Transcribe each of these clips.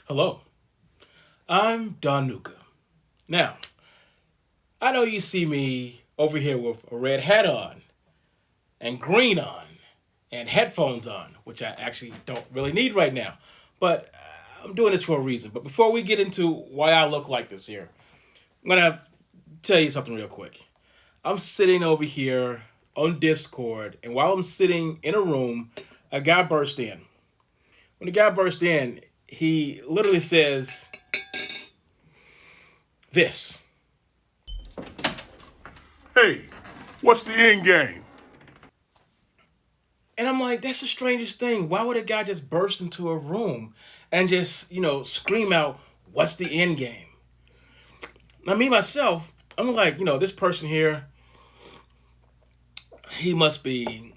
Hello, I'm Don Nuka. Now, I know you see me over here with a red hat on, and green on, and headphones on, which I actually don't really need right now. But I'm doing this for a reason. But before we get into why I look like this here, I'm going to tell you something real quick. I'm sitting over here on Discord, and while I'm sitting in a room, a guy burst in. When the guy burst in, he literally says this. Hey, what's the end game? And I'm like, that's the strangest thing. Why would a guy just burst into a room and just, scream out, what's the end game? Now, me, myself, I'm like, this person here, he must be,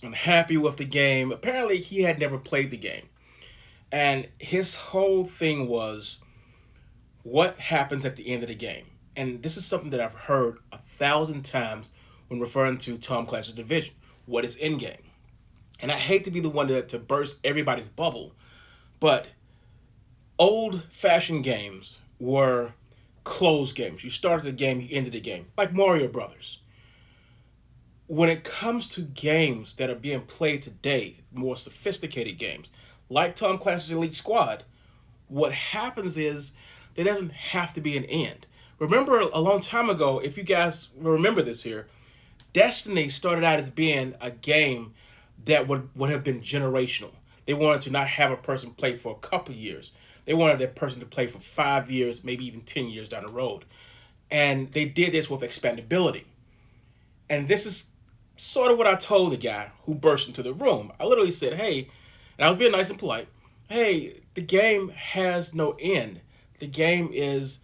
unhappy with the game. Apparently, he had never played the game. And his whole thing was, what happens at the end of the game? And this is something that I've heard 1,000 times when referring to Tom Clancy's Division. What is end game? And I hate to be the one to burst everybody's bubble, but old fashioned games were closed games. You started the game, you ended the game, like Mario Brothers. When it comes to games that are being played today, more sophisticated games, like Tom Clancy's Elite Squad, what happens is there doesn't have to be an end. Remember a long time ago, if you guys remember this here, Destiny started out as being a game that would have been generational. They wanted to not have a person play for a couple of years. They wanted that person to play for 5 years, maybe even 10 years down the road. And they did this with expandability. And this is sort of what I told the guy who burst into the room. I literally said, hey, and I was being nice and polite, hey, the game has no end. The game is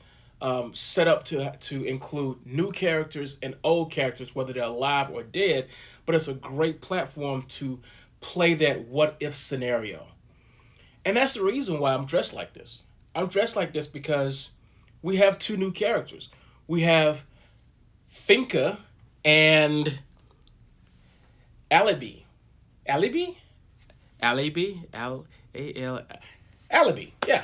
set up to include new characters and old characters, whether they're alive or dead, but it's a great platform to play that what if scenario. And that's the reason why I'm dressed like this. I'm dressed like this because we have two new characters. We have Finka and Alibi. Alibi? Alibi? Al-A-L... Alibi, yeah.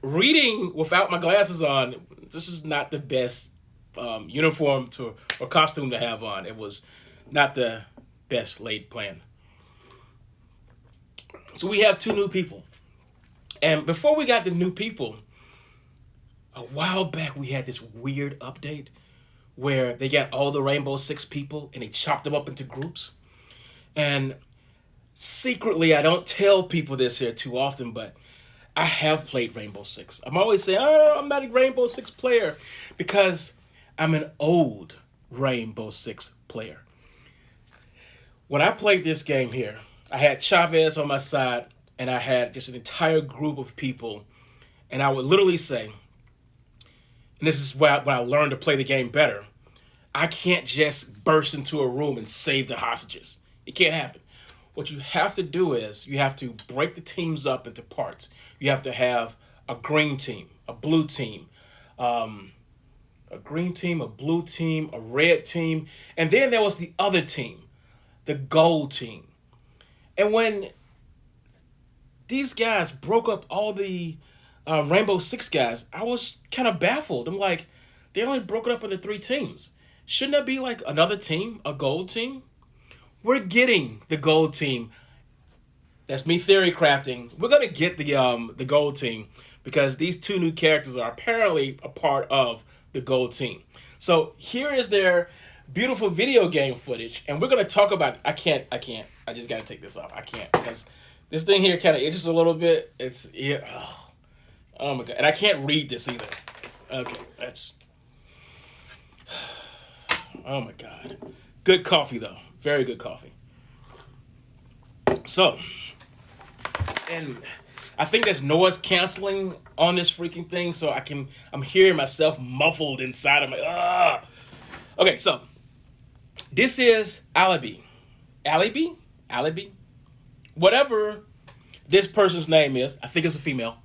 Reading without my glasses on, this is not the best uniform to or costume to have on. It was not the best laid plan. So we have two new people. And before we got the new people, a while back we had this weird update where they got all the Rainbow Six people and they chopped them up into groups. And secretly, I don't tell people this here too often, but I have played Rainbow Six. I'm always saying, oh, I'm not a Rainbow Six player because I'm an old Rainbow Six player. When I played this game here, I had Chavez on my side and I had just an entire group of people. And I would literally say, and this is when I learned to play the game better, I can't just burst into a room and save the hostages. It can't happen. What you have to do is you have to break the teams up into parts. You have to have a green team, a blue team, a green team, a blue team, a red team, and then there was the other team, the gold team. And when these guys broke up all the Rainbow Six guys, I was kind of baffled. I'm like, they only broke it up into three teams. Shouldn't there be like another team, a gold team? We're getting the gold team. That's me theory crafting. We're gonna get the gold team because these two new characters are apparently a part of the gold team. So here is their beautiful video game footage, and we're gonna talk about. I can't. I just gotta take this off. I can't because this thing here kind of itches a little bit. It's yeah. Oh my god, and I can't read this either. Okay, that's. Oh my god, good coffee though. Very good coffee. So, and I think there's noise canceling on this freaking thing, so I'm hearing myself muffled inside of my. Okay, so this is Alibi. Alibi? Alibi? Whatever this person's name is, I think it's a female.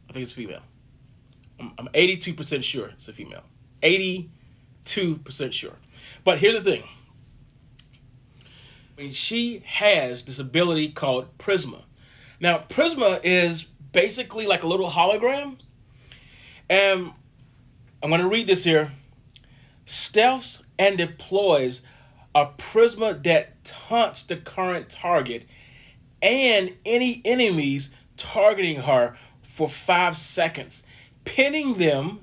I think it's a female. I'm 82% sure it's a female. 82% sure. But here's the thing. I mean, she has this ability called Prisma. Now, Prisma is basically like a little hologram. And I'm going to read this here. Stealths and deploys a Prisma that taunts the current target and any enemies targeting her for 5 seconds, pinning them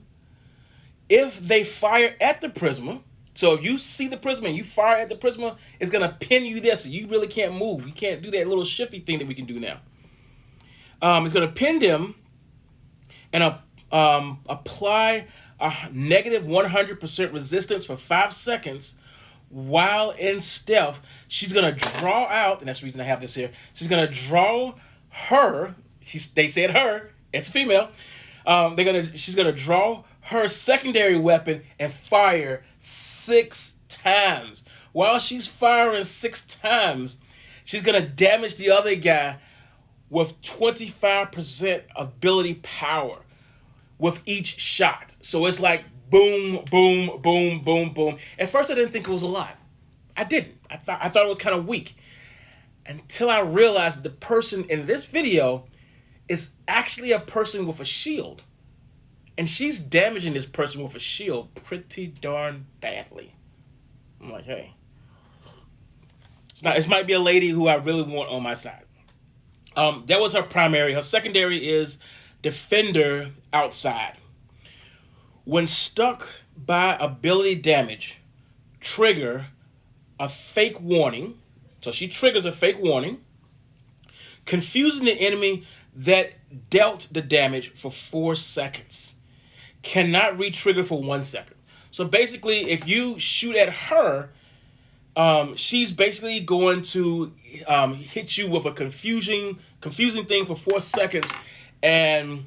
if they fire at the Prisma. So if you see the Prisma and you fire at the Prisma, it's going to pin you there, so you really can't move. You can't do that little shifty thing that we can do now. It's going to pin them and apply a negative 100% resistance for 5 seconds while in stealth. She's going to draw out, and that's the reason I have this here. She's going to draw her, they said her, it's a female. She's going to draw her secondary weapon and fire 6 times. While she's firing 6 times, she's going to damage the other guy with 25% ability power with each shot. So it's like boom, boom, boom, boom, boom. At first I didn't think it was a lot. I didn't. I thought it was kind of weak. Until I realized the person in this video is actually a person with a shield. And she's damaging this person with a shield pretty darn badly. I'm like, hey. Now, this might be a lady who I really want on my side. That was her primary. Her secondary is Defender outside. When stuck by ability damage, trigger a fake warning. So she triggers a fake warning, confusing the enemy that dealt the damage for 4 seconds. Cannot re-trigger for 1 second. So basically, if you shoot at her, she's basically going to hit you with a confusing thing for 4 seconds, and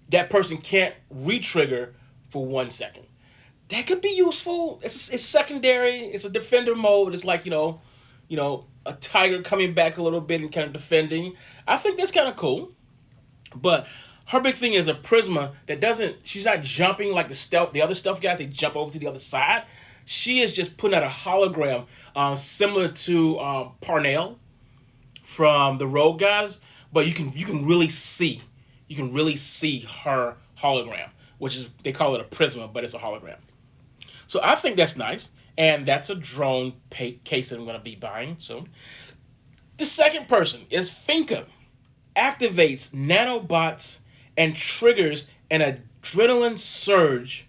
that person can't re-trigger for 1 second. That could be useful. It's secondary. It's a defender mode. It's like, a tiger coming back a little bit and kind of defending. I think that's kind of cool. But her big thing is a Prisma that she's not jumping like the other stealth guys. They jump over to the other side. She is just putting out a hologram similar to Parnell from the Rogue guys. But you can really see her hologram, which is, they call it a Prisma, but it's a hologram. So I think that's nice. And that's a drone case that I'm going to be buying soon. The second person is Finka. Activates nanobots and triggers an adrenaline surge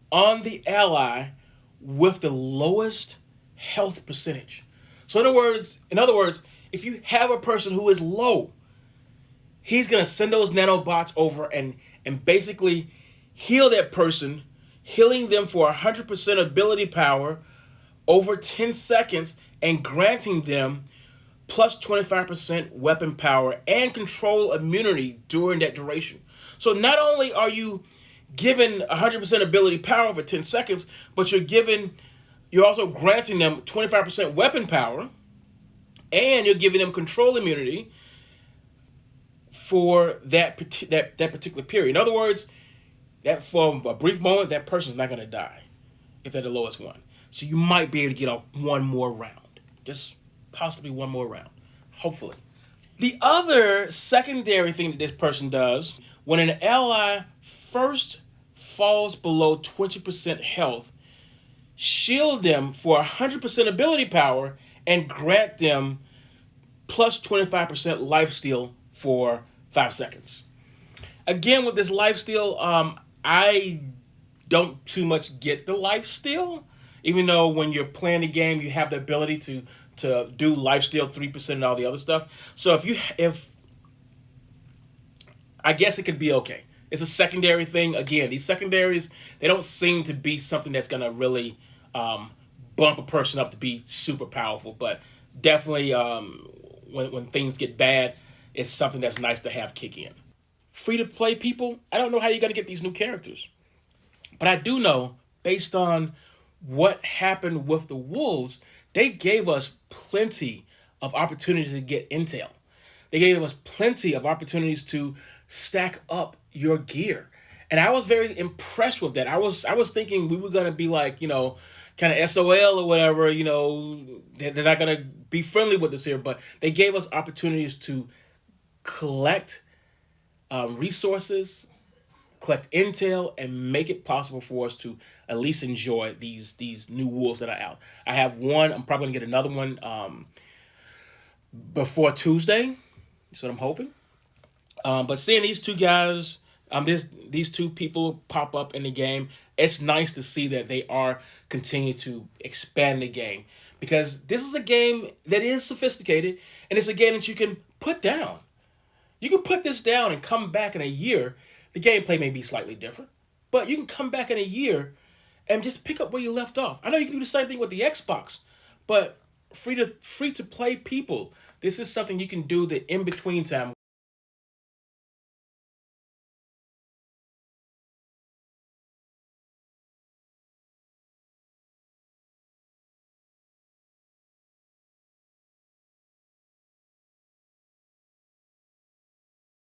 on the ally with the lowest health percentage. So in other words, if you have a person who is low, he's going to send those nanobots over and basically heal that person, healing them for 100% ability power over 10 seconds and granting them plus 25% weapon power and control immunity during that duration. So not only are you given 100% ability power for 10 seconds, but you're also granting them 25% weapon power, and you're giving them control immunity for that particular period. In other words, that for a brief moment, that person's not going to die if they're the lowest one. So you might be able to get one more round. Just possibly one more round. Hopefully. The other secondary thing that this person does, when an ally first falls below 20% health, shield them for 100% ability power and grant them plus 25% lifesteal for 5 seconds. Again, with this lifesteal, I don't too much get the lifesteal, even though when you're playing the game, you have the ability to do lifesteal 3% and all the other stuff. So if I guess it could be okay. It's a secondary thing. Again, these secondaries, they don't seem to be something that's going to really bump a person up to be super powerful. But definitely when things get bad, it's something that's nice to have kick in. Free-to-play people, I don't know how you're going to get these new characters. But I do know, based on what happened with the Wolves, they gave us plenty of opportunity to get intel. They gave us plenty of opportunities to stack up your gear. And I was very impressed with that. I was thinking we were going to be like, kind of SOL or whatever, they're not going to be friendly with us here. But they gave us opportunities to collect resources, collect intel, and make it possible for us to at least enjoy these new wolves that are out. I have one. I'm probably gonna get another one before Tuesday. That's what I'm hoping. But seeing these two guys, these two people pop up in the game, it's nice to see that they are continuing to expand the game, because this is a game that is sophisticated, and it's a game that you can put down. You can put this down and come back in a year. The gameplay may be slightly different, but you can come back in a year and just pick up where you left off. I know you can do the same thing with the Xbox, but free to play people, this is something you can do the in between time